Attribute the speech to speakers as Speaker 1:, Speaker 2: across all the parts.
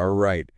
Speaker 1: All right.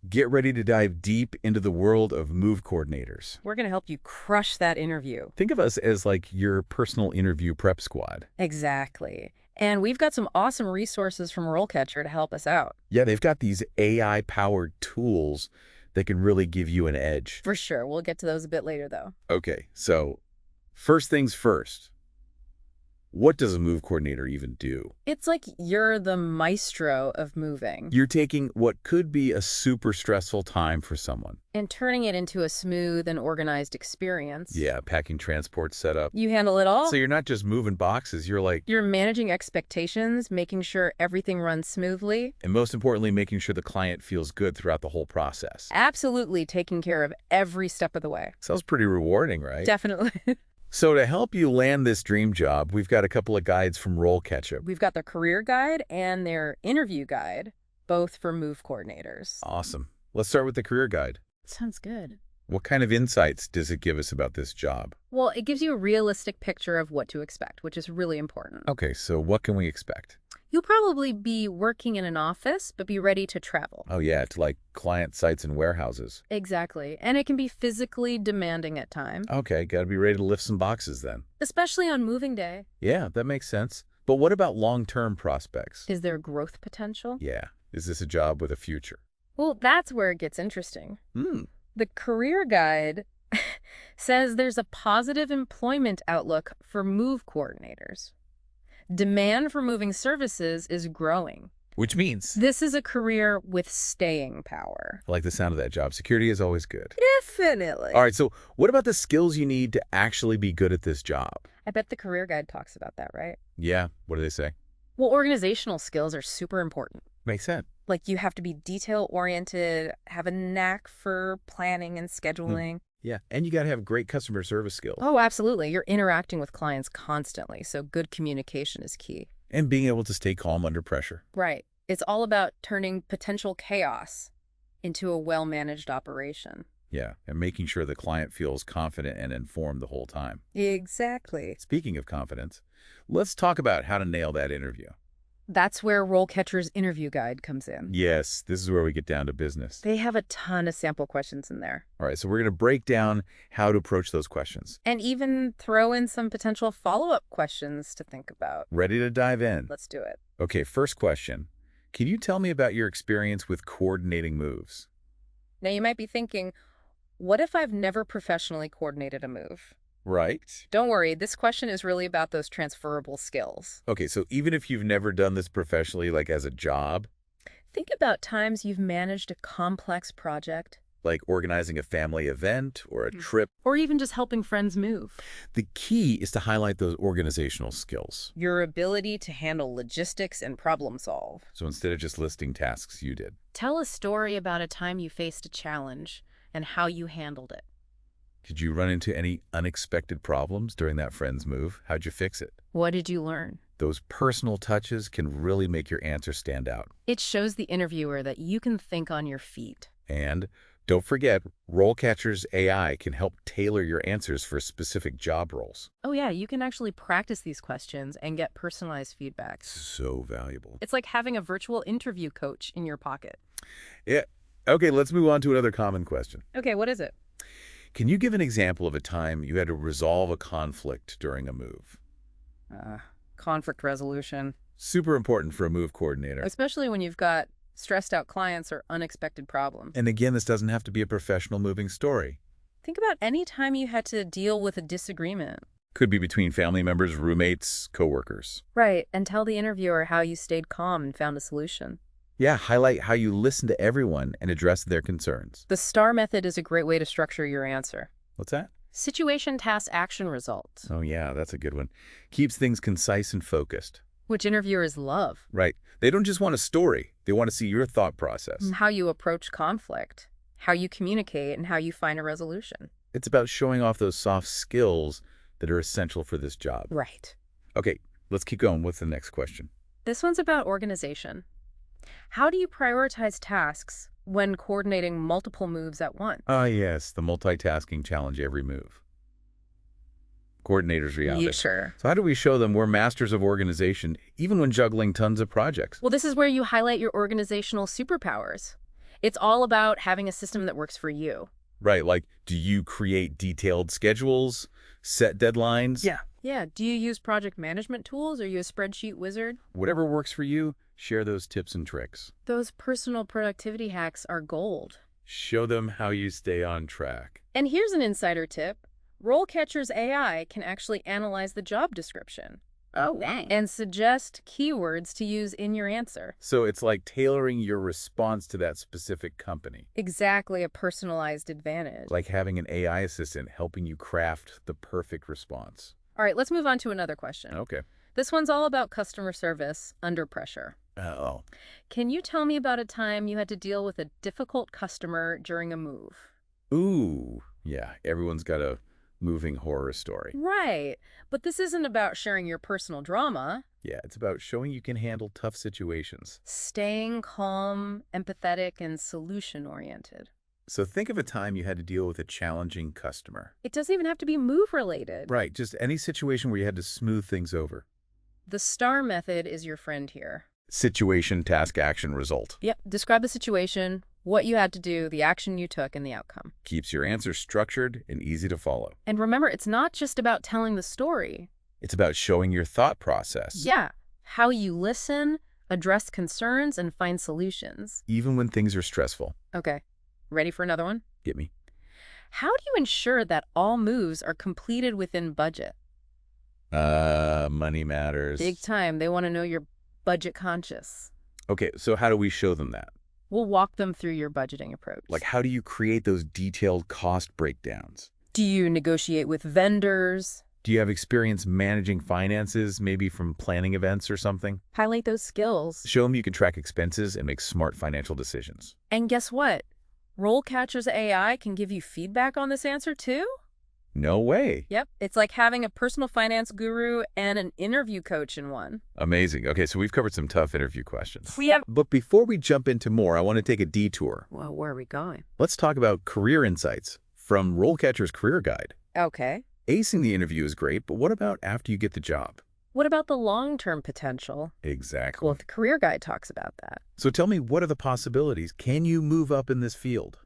Speaker 1: Get ready to dive deep into the world of move coordinators.
Speaker 2: We're going to help you crush that interview.
Speaker 1: Think of us as like your personal interview prep squad.
Speaker 2: Exactly. And we've got some awesome resources from RoleCatcher to help us out.
Speaker 1: Yeah, they've got these AI-powered tools that can really give you an edge.
Speaker 2: For sure. We'll get to those a bit later, though.
Speaker 1: Okay, so first things first. What does a move coordinator even do?
Speaker 2: It's like you're the maestro of moving
Speaker 1: You're taking what could be a super stressful time for someone.
Speaker 2: and turning it into a smooth and organized experience.
Speaker 1: Yeah, packing transport setup.
Speaker 2: You handle it all.
Speaker 1: So you're not just moving boxes,
Speaker 2: You're managing expectations, making sure everything runs smoothly.
Speaker 1: and most importantly, making sure the client feels good throughout the whole process.
Speaker 2: Absolutely taking care of every step of the way.
Speaker 1: Sounds pretty rewarding, right?
Speaker 2: Definitely.
Speaker 1: So to help you land this dream job, we've got a couple of guides from RoleCatcher.
Speaker 2: We've got their career guide and their interview guide, both for move coordinators.
Speaker 1: Awesome. Let's start with the career guide.
Speaker 2: Sounds good.
Speaker 1: What kind of insights does it give us about this job?
Speaker 2: Well, it gives you a realistic picture of what to expect, which is really important.
Speaker 1: Okay, so what can we expect?
Speaker 2: You'll probably be working in an office, but be ready to travel.
Speaker 1: Oh yeah, to like client sites and warehouses.
Speaker 2: Exactly. And it can be physically demanding at times,
Speaker 1: Okay, gotta be ready to lift some boxes then.
Speaker 2: especially on moving day.
Speaker 1: Yeah, that makes sense. But what about long-term prospects?
Speaker 2: Is there growth potential?
Speaker 1: Yeah, is this a job with a future?
Speaker 2: Well, that's where it gets interesting. The career guide says there's a positive employment outlook for move coordinators. Demand for moving services is growing.
Speaker 1: Which means,
Speaker 2: This is a career with staying power.
Speaker 1: I like the sound of that job. Security is always good.
Speaker 2: Definitely.
Speaker 1: All right, so what about the skills you need to actually be good at this job?
Speaker 2: I bet the career guide talks about that, right?
Speaker 1: Yeah, what do they say?
Speaker 2: Well, organizational skills are super important.
Speaker 1: Makes sense.
Speaker 2: Like you have to be detail-oriented, have a knack for planning and scheduling.
Speaker 1: Yeah, and you gotta have great customer service skills.
Speaker 2: Oh, absolutely. You're interacting with clients constantly, so good communication is key.
Speaker 1: And being able to stay calm under pressure.
Speaker 2: Right. It's all about turning potential chaos into a well-managed operation.
Speaker 1: Yeah, and making sure the client feels confident and informed the whole time.
Speaker 2: Exactly.
Speaker 1: Speaking of confidence, let's talk about how to nail that interview.
Speaker 2: That's where RoleCatcher's interview guide comes in.
Speaker 1: Yes, this is where we get down to business.
Speaker 2: They have a ton of sample questions in there.
Speaker 1: All right, so we're going to break down how to approach those questions.
Speaker 2: And even throw in some potential follow-up questions to think about.
Speaker 1: Ready to dive in?
Speaker 2: Let's do it.
Speaker 1: Okay, first question. Can you tell me about your experience with coordinating moves?
Speaker 2: Now, you might be thinking, what if I've never professionally coordinated a move?
Speaker 1: Right.
Speaker 2: Don't worry, this question is really about those transferable skills.
Speaker 1: Okay, so even if you've never done this professionally, like as a job,
Speaker 2: Think about times you've managed a complex project,
Speaker 1: like organizing a family event or a trip,
Speaker 2: or even just helping friends move.
Speaker 1: the key is to highlight those organizational skills.
Speaker 2: Your ability to handle logistics and problem solve.
Speaker 1: So instead of just listing tasks you did.
Speaker 2: Tell a story about a time you faced a challenge and how you handled it.
Speaker 1: Did you run into any unexpected problems during that friend's move? How'd you fix it?
Speaker 2: What did you learn?
Speaker 1: Those personal touches can really make your answer stand out.
Speaker 2: It shows the interviewer that you can think on your feet.
Speaker 1: And don't forget, RoleCatcher's AI can help tailor your answers for specific job roles.
Speaker 2: Oh yeah, you can actually practice these questions and get personalized feedback.
Speaker 1: So valuable.
Speaker 2: It's like having a virtual interview coach in your pocket.
Speaker 1: Yeah. Okay, let's move on to another common question.
Speaker 2: Okay, what is it?
Speaker 1: Can you give an example of a time you had to resolve a conflict during a move?
Speaker 2: Conflict resolution.
Speaker 1: Super important for a move coordinator.
Speaker 2: Especially when you've got stressed out clients or unexpected problems.
Speaker 1: And again, this doesn't have to be a professional moving story.
Speaker 2: Think about any time you had to deal with a disagreement.
Speaker 1: Could be between family members, roommates, coworkers.
Speaker 2: Right, and tell the interviewer how you stayed calm and found a solution.
Speaker 1: Yeah, highlight how you listen to everyone and address their concerns.
Speaker 2: The STAR method is a great way to structure your answer.
Speaker 1: What's that?
Speaker 2: Situation, task, action, result,
Speaker 1: Oh yeah, that's a good one. Keeps things concise and focused.
Speaker 2: which interviewers love.
Speaker 1: Right. They don't just want a story. They want to see your thought process.
Speaker 2: How you approach conflict, how you communicate, and how you find a resolution.
Speaker 1: It's about showing off those soft skills that are essential for this job.
Speaker 2: Right.
Speaker 1: Okay, let's keep going. What's the next question?
Speaker 2: This one's about organization. How do you prioritize tasks when coordinating multiple moves at once?
Speaker 1: Ah, yes, the multitasking challenge every move. coordinators reality.
Speaker 2: Yeah, sure.
Speaker 1: So how do we show them we're masters of organization, even when juggling tons of projects?
Speaker 2: Well, this is where you highlight your organizational superpowers. It's all about having a system that works for you.
Speaker 1: Right, like, do you create detailed schedules, set deadlines?
Speaker 2: Yeah, do you use project management tools? Are you a spreadsheet wizard?
Speaker 1: Whatever works for you, share those tips and tricks.
Speaker 2: Those personal productivity hacks are gold.
Speaker 1: Show them how you stay on track.
Speaker 2: And here's an insider tip. RoleCatcher's AI can actually analyze the job description.
Speaker 3: Oh, dang.
Speaker 2: And suggest keywords to use in your answer.
Speaker 1: So it's like tailoring your response to that specific company.
Speaker 2: Exactly, a personalized advantage.
Speaker 1: Like having an AI assistant helping you craft the perfect response.
Speaker 2: All right, let's move on to another question.
Speaker 1: Okay.
Speaker 2: This one's all about customer service under pressure.
Speaker 1: Oh.
Speaker 2: Can you tell me about a time you had to deal with a difficult customer during a move?
Speaker 1: Ooh. Yeah, everyone's got a moving horror story.
Speaker 2: Right, but this isn't about sharing your personal drama.
Speaker 1: Yeah, it's about showing you can handle tough situations.
Speaker 2: Staying calm, empathetic, and solution-oriented.
Speaker 1: So think of a time you had to deal with a challenging customer.
Speaker 2: It doesn't even have to be move-related.
Speaker 1: Right, just any situation where you had to smooth things over.
Speaker 2: The STAR method is your friend here.
Speaker 1: Situation, task, action, result.
Speaker 2: Yep, describe the situation, what you had to do, the action you took, and the outcome.
Speaker 1: Keeps your answer structured and easy to follow.
Speaker 2: And remember, it's not just about telling the story.
Speaker 1: It's about showing your thought process.
Speaker 2: Yeah, how you listen, address concerns, and find solutions.
Speaker 1: Even when things are stressful.
Speaker 2: Okay, ready for another one?
Speaker 1: Get me?
Speaker 2: How do you ensure that all moves are completed within budget?
Speaker 1: Money matters.
Speaker 2: Big time. They want to know you're budget conscious.
Speaker 1: Okay, so how do we show them that?
Speaker 2: We'll walk them through your budgeting approach.
Speaker 1: Like, how do you create those detailed cost breakdowns?
Speaker 2: Do you negotiate with vendors?
Speaker 1: Do you have experience managing finances, maybe from planning events or something?
Speaker 2: Highlight those skills.
Speaker 1: Show them you can track expenses and make smart financial decisions.
Speaker 2: And guess what? RoleCatcher's AI can give you feedback on this answer too?
Speaker 1: No way.
Speaker 2: Yep, it's like having a personal finance guru and an interview coach in one.
Speaker 1: Amazing. Okay, so we've covered some tough interview questions.
Speaker 2: We have...
Speaker 1: But before we jump into more, I want to take a detour.
Speaker 2: Well, where are we going?
Speaker 1: Let's talk about career insights from RoleCatcher's Career Guide.
Speaker 2: Okay.
Speaker 1: Acing the interview is great, but what about after you get the job?
Speaker 2: What about the long-term potential?
Speaker 1: Exactly.
Speaker 2: Well, the Career Guide talks about that.
Speaker 1: So tell me, what are the possibilities? Can you move up in this field?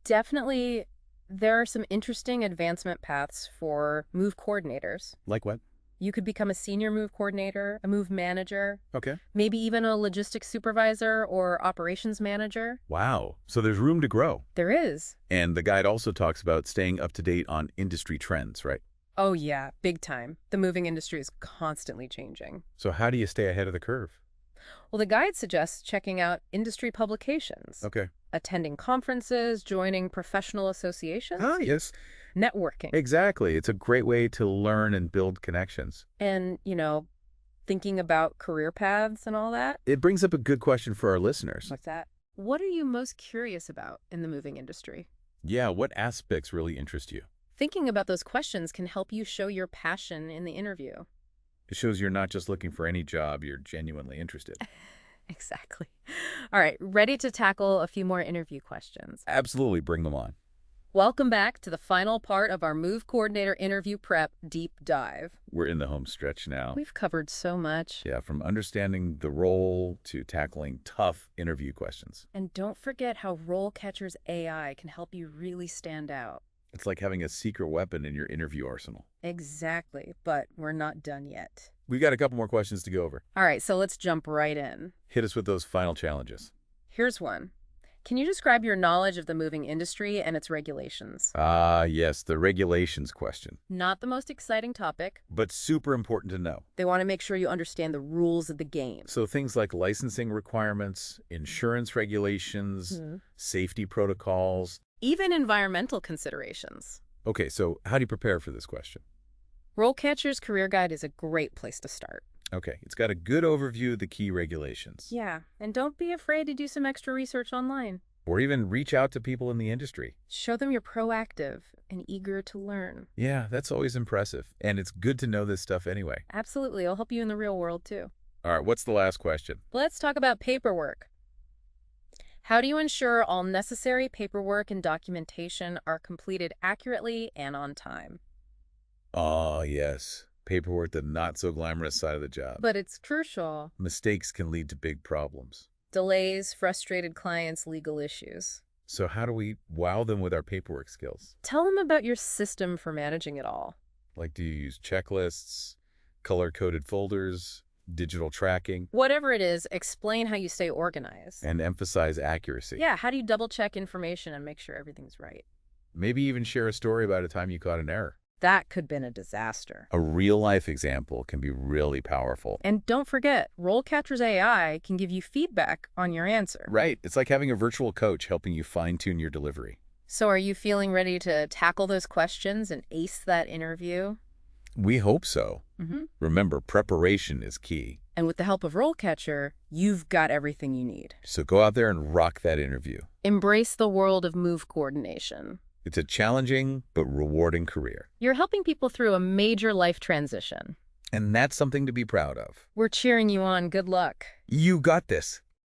Speaker 2: Definitely, there are some interesting advancement paths for move coordinators.
Speaker 1: Like what?
Speaker 2: You could become a senior move coordinator, a move manager,
Speaker 1: Okay.
Speaker 2: maybe even a logistics supervisor or operations manager.
Speaker 1: Wow. So there's room to grow.
Speaker 2: There is.
Speaker 1: And the guide also talks about staying up to date on industry trends, right?
Speaker 2: Oh yeah, big time. The moving industry is constantly changing.
Speaker 1: So how do you stay ahead of the curve?
Speaker 2: Well, the guide suggests checking out industry publications,
Speaker 1: Okay.
Speaker 2: attending conferences, joining professional associations,
Speaker 1: Ah, yes.
Speaker 2: networking,
Speaker 1: Exactly. It's a great way to learn and build connections.
Speaker 2: and, thinking about career paths and all that.
Speaker 1: It brings up a good question for our listeners.
Speaker 2: What's that? What are you most curious about in the moving industry?
Speaker 1: Yeah, what aspects really interest you?
Speaker 2: Thinking about those questions can help you show your passion in the interview.
Speaker 1: It shows you're not just looking for any job, you're genuinely interested.
Speaker 2: Exactly. All right, ready to tackle a few more interview questions.
Speaker 1: Absolutely, bring them on.
Speaker 2: Welcome back to the final part of our Move Coordinator Interview Prep Deep Dive.
Speaker 1: We're in the home stretch now.
Speaker 2: We've covered so much.
Speaker 1: Yeah, from understanding the role to tackling tough interview questions.
Speaker 2: And don't forget how RoleCatcher's AI can help you really stand out.
Speaker 1: It's like having a secret weapon in your interview arsenal.
Speaker 2: Exactly, but we're not done yet.
Speaker 1: We've got a couple more questions to go over.
Speaker 2: All right, so let's jump right in.
Speaker 1: Hit us with those final challenges.
Speaker 2: Here's one. Can you describe your knowledge of the moving industry and its regulations?
Speaker 1: Yes, the regulations question.
Speaker 2: Not the most exciting topic.
Speaker 1: But super important to know.
Speaker 2: They want to make sure you understand the rules of the game.
Speaker 1: So things like licensing requirements, insurance regulations, safety protocols.
Speaker 2: Even environmental considerations.
Speaker 1: Okay, so how do you prepare for this question?
Speaker 2: RoleCatcher's Career Guide is a great place to start.
Speaker 1: Okay, it's got a good overview of the key regulations.
Speaker 2: Yeah, and don't be afraid to do some extra research online.
Speaker 1: Or even reach out to people in the industry.
Speaker 2: Show them you're proactive and eager to learn.
Speaker 1: Yeah, that's always impressive. And it's good to know this stuff anyway.
Speaker 2: Absolutely, it'll help you in the real world too.
Speaker 1: All right, what's the last question?
Speaker 2: Let's talk about paperwork. How do you ensure all necessary paperwork and documentation are completed accurately and on time?
Speaker 1: Ah, yes. Paperwork, the not-so-glamorous side of the job.
Speaker 2: But it's crucial.
Speaker 1: Mistakes can lead to big problems.
Speaker 2: Delays, frustrated clients, legal issues.
Speaker 1: So how do we wow them with our paperwork skills?
Speaker 2: Tell them about your system for managing it all.
Speaker 1: Like, do you use checklists, color-coded folders, digital tracking?
Speaker 2: Whatever it is, explain how you stay organized.
Speaker 1: And emphasize accuracy.
Speaker 2: Yeah, how do you double-check information and make sure everything's right?
Speaker 1: Maybe even share a story about a time you caught an error.
Speaker 2: That could have been a disaster.
Speaker 1: A real-life example can be really powerful.
Speaker 2: And don't forget, RoleCatcher's AI can give you feedback on your answer.
Speaker 1: Right. It's like having a virtual coach helping you fine-tune your delivery.
Speaker 2: So are you feeling ready to tackle those questions and ace that interview?
Speaker 1: We hope so.
Speaker 2: Mm-hmm.
Speaker 1: Remember, preparation is key.
Speaker 2: And with the help of RoleCatcher, you've got everything you need.
Speaker 1: So go out there and rock that interview.
Speaker 2: Embrace the world of move coordination.
Speaker 1: It's a challenging but rewarding career.
Speaker 2: You're helping people through a major life transition.
Speaker 1: And that's something to be proud of.
Speaker 2: We're cheering you on. Good luck.
Speaker 1: You got this.